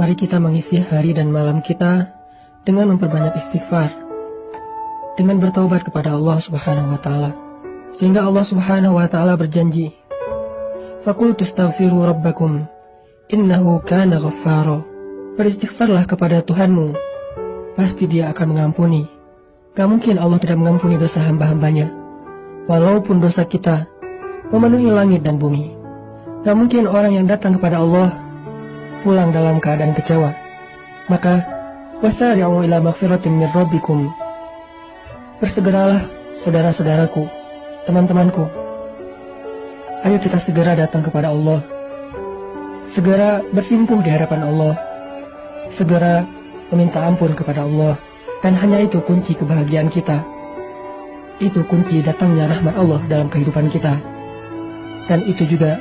Mari kita mengisi hari dan malam kita dengan memperbanyak istighfar, dengan bertaubat kepada Allah Subhanahu wa taala. Sehingga Allah Subhanahu wa taala berjanji, "Faqultu astaghfiru rabbakum innahu kana ghaffara." Beristighfarlah kepada Tuhanmu, pasti Dia akan mengampuni. Gak mungkin Allah tidak mengampuni dosa hamba-hambanya, walaupun dosa kita memenuhi langit dan bumi. Gak mungkin orang yang datang kepada Allah pulang dalam keadaan kecewa. Maka wasari'u ila maghfiratin min rabbikum. Bersegeralah saudara-saudaraku, teman-temanku. Ayo kita segera datang kepada Allah. Segera bersimpuh di hadapan Allah. Segera meminta ampun kepada Allah. Dan hanya itu kunci kebahagiaan kita. Itu kunci datangnya rahmat Allah dalam kehidupan kita. Dan itu juga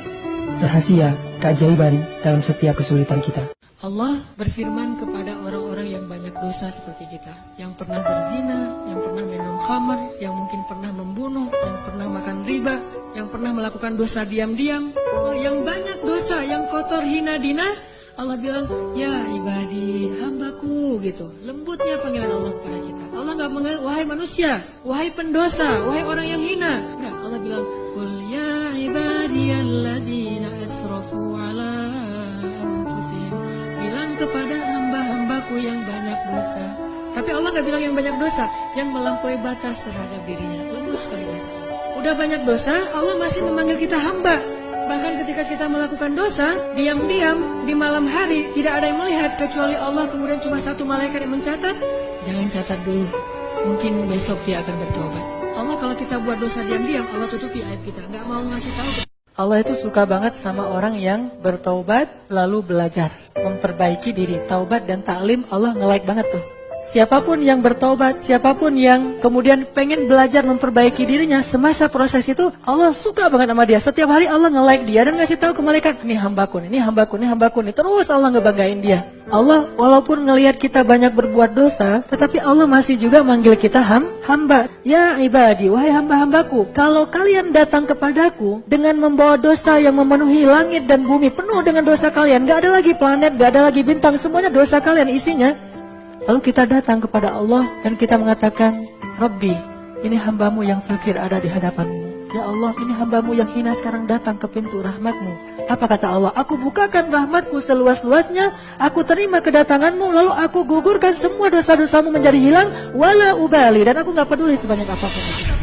rahasia keajaiban dalam setiap kesulitan kita. Allah berfirman kepada orang-orang yang banyak dosa seperti kita, yang pernah berzina, yang pernah minum khamar, yang mungkin pernah membunuh, yang pernah makan riba, yang pernah melakukan dosa diam-diam, yang banyak dosa, yang kotor hina dina. Allah bilang, ya ibadi, hambaku, gitu. Lembutnya panggilan Allah kepada kita. Allah nggak mengenal, wahai manusia, wahai pendosa, wahai orang yang hina. Enggak, Allah bilang, qul ya ibadiyalladzina asrafu ala anfusihim. Bilang kepada hamba-hambaku yang banyak dosa. Tapi Allah nggak bilang yang banyak dosa, yang melampaui batas terhadap dirinya. Lembut sekali bahasa Allah. Udah banyak dosa, Allah masih memanggil kita hamba. Bahkan ketika kita melakukan dosa, diam-diam di malam hari, tidak ada yang melihat kecuali Allah, kemudian cuma satu malaikat yang mencatat. Jangan catat dulu, mungkin besok dia akan bertobat. Allah kalau kita buat dosa diam-diam, Allah tutupi aib kita, nggak mau ngasih tahu. Allah itu suka banget sama orang yang bertaubat lalu belajar, memperbaiki diri. Taubat dan taklim Allah nge-like banget tuh. Siapapun yang bertaubat, siapapun yang kemudian pengen belajar memperbaiki dirinya, semasa proses itu Allah suka banget sama dia. Setiap hari Allah nge-like dia dan ngasih tahu ke malaikat, ini hambaku, ini hambaku, ini hambaku, ini. Terus Allah ngebanggain dia. Allah walaupun ngelihat kita banyak berbuat dosa, tetapi Allah masih juga manggil kita hamba. Ya ibadi, wahai hamba-hambaku, kalau kalian datang kepadaku dengan membawa dosa yang memenuhi langit dan bumi, penuh dengan dosa kalian, gak ada lagi planet, gak ada lagi bintang, semuanya dosa kalian isinya. Lalu kita datang kepada Allah dan kita mengatakan, Rabbi, ini hambamu yang fakir ada di hadapanmu. Ya Allah, ini hambamu yang hina sekarang datang ke pintu rahmatmu. Apa kata Allah? Aku bukakan rahmatku seluas-luasnya, aku terima kedatanganmu, lalu aku gugurkan semua dosa-dosamu menjadi hilang, wala ubali, dan aku gak peduli sebanyak apapun itu.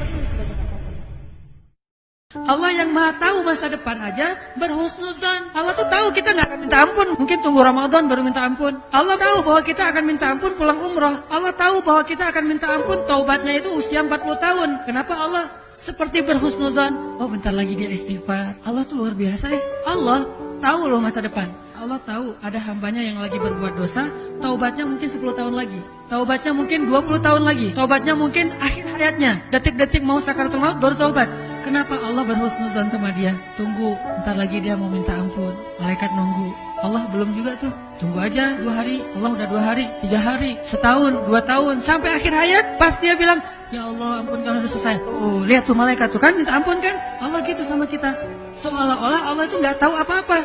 Allah yang maha tahu masa depan aja berhusnuzan. Allah tuh tahu kita gak akan minta ampun, mungkin tunggu Ramadan baru minta ampun. Allah tahu bahwa kita akan minta ampun pulang umroh. Allah tahu bahwa kita akan minta ampun taubatnya itu usia 40 tahun. Kenapa Allah seperti berhusnuzan? Oh bentar lagi dia istighfar. Allah tuh luar biasa ya. Allah tahu loh masa depan. Allah tahu ada hambanya yang lagi berbuat dosa, taubatnya mungkin 10 tahun lagi, taubatnya mungkin 20 tahun lagi, taubatnya mungkin akhir hayatnya, detik-detik mau sakaratul maut baru taubat. Kenapa Allah berhusnuzan sama dia? Tunggu, bentar lagi dia mau minta ampun. Malaikat nunggu. Allah belum juga tuh. Tunggu aja 2 hari. Allah udah 2 hari, 3 hari, setahun, 2 tahun, sampai akhir hayat. Pas dia bilang, ya Allah ampunkan, udah selesai. Lihat tuh malaikat tuh kan minta ampun kan? Allah gitu sama kita. Seolah-olah Allah itu nggak tahu apa-apa.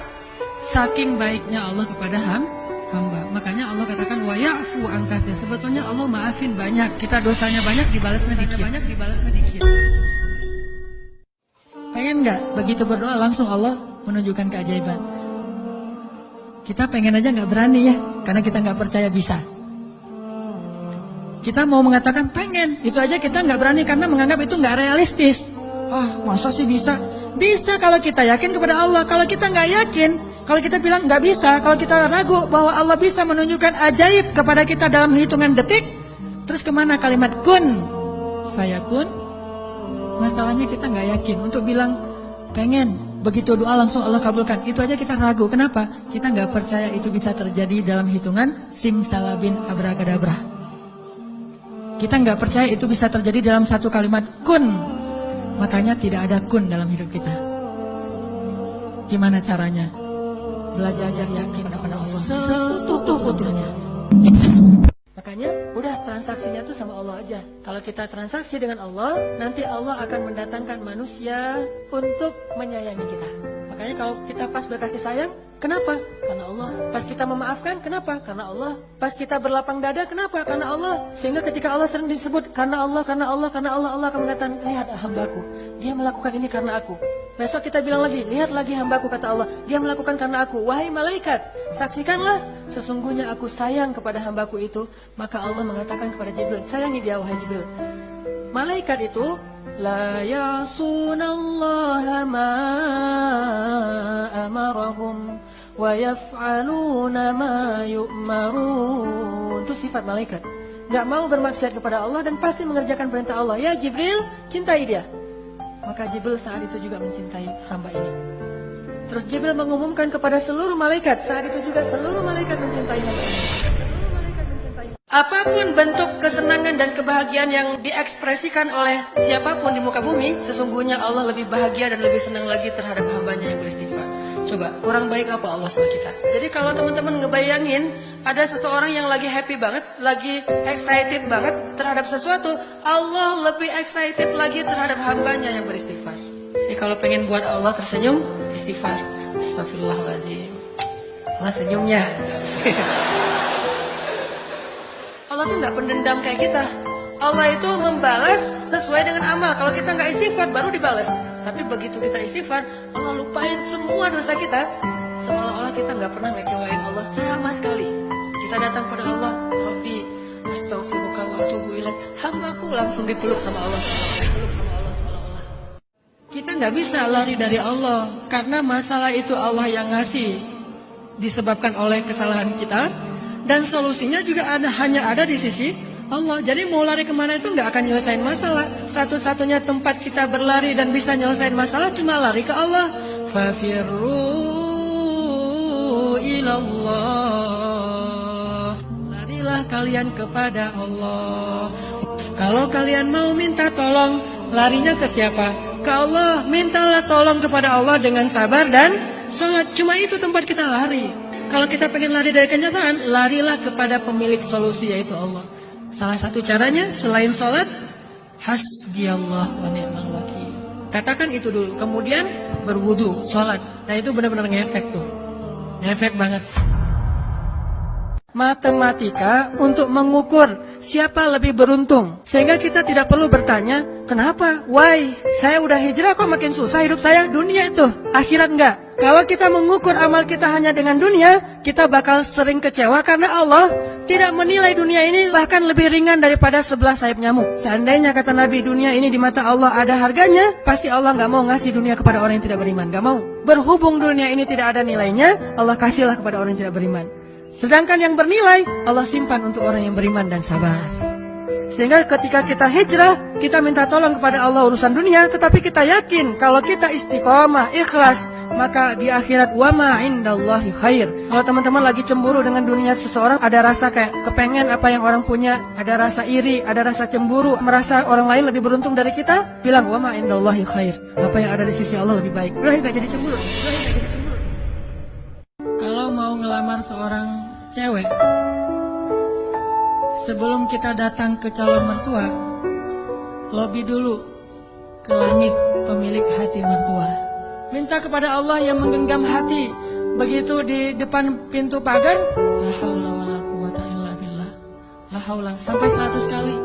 Saking baiknya Allah kepada hamba. Makanya Allah katakan wa ya'fu an katsir. Sebetulnya Allah maafin banyak. Kita dosanya banyak, dibalasnya dikit. Pengen nggak begitu berdoa langsung Allah menunjukkan keajaiban? Kita pengen aja nggak berani ya, karena kita nggak percaya bisa. Kita mau mengatakan pengen, itu aja kita nggak berani karena menganggap itu nggak realistis. Masa sih bisa? Bisa kalau kita yakin kepada Allah. Kalau kita nggak yakin, kalau kita bilang nggak bisa, kalau kita ragu bahwa Allah bisa menunjukkan ajaib kepada kita dalam hitungan detik, terus kemana kalimat kun fayakun? Masalahnya kita nggak yakin untuk bilang pengen, begitu doa langsung Allah kabulkan. Itu aja kita ragu. Kenapa? Kita nggak percaya itu bisa terjadi dalam hitungan simsalabin abracadabra. Kita nggak percaya itu bisa terjadi dalam satu kalimat kun. Makanya tidak ada kun dalam hidup kita. Gimana caranya? Belajar yakin kepada Allah seutuh-utuhnya. Makanya udah transaksinya tuh sama Allah aja. Kalau kita transaksi dengan Allah, nanti Allah akan mendatangkan manusia untuk menyayangi kita. Makanya kalau kita pas berkasih sayang, kenapa? Karena Allah. Pas kita memaafkan, kenapa? Karena Allah. Pas kita berlapang dada, kenapa? Karena Allah. Sehingga ketika Allah sering disebut karena Allah, Allah akan mengatakan, lihat hambaku, dia melakukan ini karena aku. Besok kita bilang lagi, lihat lagi hambaku, kata Allah, dia melakukan karena aku. Wahai malaikat, saksikanlah, sesungguhnya aku sayang kepada hambaku itu. Maka Allah mengatakan kepada Jibril, sayangi dia wahai Jibril. Malaikat itu la ya'sunallaha ma amarahum wa yaf'aluna ma yu'marun. Itu sifat malaikat, gak mau bermaksiat kepada Allah dan pasti mengerjakan perintah Allah. Ya Jibril, cintai dia. Maka Jibril saat itu juga mencintai hamba ini. Terus Jibril mengumumkan kepada seluruh malaikat, saat itu juga seluruh malaikat mencintai hamba ini. Seluruh malaikat mencintai. Apapun bentuk kesenangan dan kebahagiaan yang diekspresikan oleh siapapun di muka bumi, sesungguhnya Allah lebih bahagia dan lebih senang lagi terhadap hambanya yang beristighfar. Coba, kurang baik apa Allah sama kita? Jadi kalau teman-teman ngebayangin ada seseorang yang lagi happy banget, lagi excited banget terhadap sesuatu, Allah lebih excited lagi terhadap hambanya yang beristighfar. Jadi kalau pengen buat Allah tersenyum, istighfar. Astagfirullahaladzim. Allah senyumnya. Allah tuh gak pendendam kayak kita. Allah itu membalas sesuai dengan amal. Kalau kita gak istighfar baru dibalas. Tapi begitu kita istighfar, Allah lupain semua dosa kita. Seolah-olah kita gak pernah ngecewain Allah sama sekali. Kita datang pada Allah, Rabbi astaghfiruka wa atubu ilaik, hambaku, langsung dipeluk sama Allah. Dipeluk sama Allah seolah-olah. Kita gak bisa lari dari Allah, karena masalah itu Allah yang ngasih, disebabkan oleh kesalahan kita. Dan solusinya juga hanya ada di sisi Allah. Jadi mau lari kemana itu nggak akan nyelesain masalah. Satu-satunya tempat kita berlari dan bisa nyelesain masalah cuma lari ke Allah. Fafirru ilallah. Larilah kalian kepada Allah. Kalau kalian mau minta tolong, larinya ke siapa? Ke Allah. Mintalah tolong kepada Allah dengan sabar dan sholat. Cuma itu tempat kita lari. Kalau kita pengen lari dari kenyataan, larilah kepada pemilik solusi, yaitu Allah. Salah satu caranya selain sholat, hasbiyallah wa ni'mal wakil. Katakan itu dulu, kemudian berwudu, sholat. Nah itu benar-benar ngefek tuh, ngefek banget. Matematika untuk mengukur siapa lebih beruntung. Sehingga kita tidak perlu bertanya, kenapa? Why? Saya udah hijrah kok makin susah hidup saya. Dunia itu, akhirat enggak. Kalau kita mengukur amal kita hanya dengan dunia, kita bakal sering kecewa karena Allah tidak menilai dunia ini bahkan lebih ringan daripada 11 sayap nyamuk. Seandainya kata Nabi dunia ini di mata Allah ada harganya, pasti Allah gak mau ngasih dunia kepada orang yang tidak beriman. Gak mau. Berhubung dunia ini tidak ada nilainya, Allah kasihlah kepada orang yang tidak beriman. Sedangkan yang bernilai, Allah simpan untuk orang yang beriman dan sabar. Sehingga ketika kita hijrah, kita minta tolong kepada Allah urusan dunia, tetapi kita yakin kalau kita istiqomah, ikhlas, maka di akhirat wa ma indallahi khair. Kalau teman-teman lagi cemburu dengan dunia seseorang, ada rasa kayak kepengen apa yang orang punya, ada rasa iri, ada rasa cemburu, merasa orang lain lebih beruntung dari kita, bilang wa ma indallahi khair. Apa yang ada di sisi Allah lebih baik. Udah gak jadi cemburu. Kalau mau ngelamar seorang cewek, sebelum kita datang ke calon mertua, lobi dulu ke langit pemilik hati mertua. Minta kepada Allah yang menggenggam hati. Begitu di depan pintu pagar, la haula wala quwata illa billah. La haula sampai 100 kali.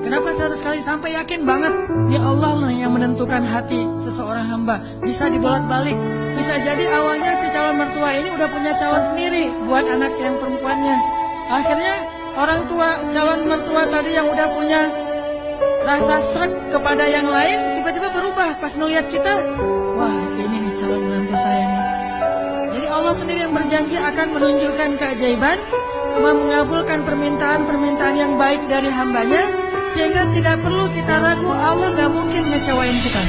Kenapa 100 kali? Sampai yakin banget ya Allah lah yang menentukan hati seseorang hamba. Bisa dibolak-balik. Bisa jadi awalnya si calon mertua ini udah punya calon sendiri buat anak yang perempuannya. Akhirnya orang tua calon mertua tadi yang udah punya rasa srek kepada yang lain tiba-tiba berubah pas ngelihat kita. Wah, ini nih calon menantu saya nih. Jadi Allah sendiri yang berjanji akan menunjukkan keajaiban, mengabulkan permintaan-permintaan yang baik dari hambanya, sehingga tidak perlu kita ragu, Allah gak mungkin ngecewain kita.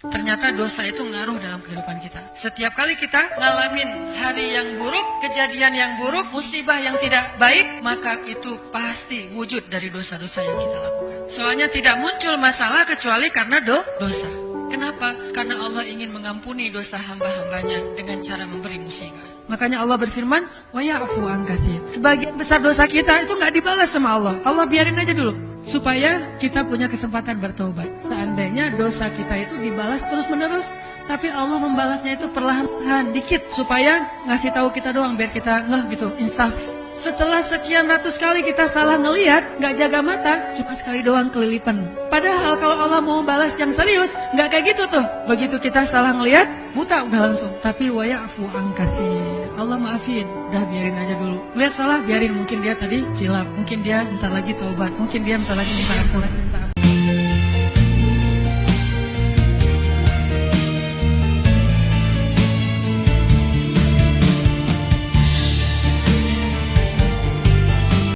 Ternyata dosa itu ngaruh dalam kehidupan kita. Setiap kali kita ngalamin hari yang buruk, kejadian yang buruk, musibah yang tidak baik, maka itu pasti wujud dari dosa-dosa yang kita lakukan. Soalnya tidak muncul masalah kecuali karena dosa. Kenapa? Karena Allah ingin mengampuni dosa hamba-hambanya dengan cara memberi musibah. Makanya Allah berfirman, wa ya'fu an katsir. Sebagian besar dosa kita itu nggak dibalas sama Allah. Allah biarin aja dulu supaya kita punya kesempatan bertobat. Seandainya dosa kita itu dibalas terus-menerus, Tapi Allah membalasnya itu perlahan-lahan, dikit, supaya ngasih tahu kita doang, biar kita ngeh gitu, insaf. Setelah sekian ratus kali kita salah ngelihat, nggak jaga mata, cuma sekali doang kelilipan. Padahal kalau Allah mau balas yang serius, nggak kayak gitu tuh. Begitu kita salah ngelihat, buta udah langsung. Tapi wa ya'fu an katsir. Allah maafin, udah biarin aja dulu. Lihat salah, biarin. Mungkin dia tadi silap, mungkin dia bentar lagi taubat, mungkin dia bentar lagi minta ampun.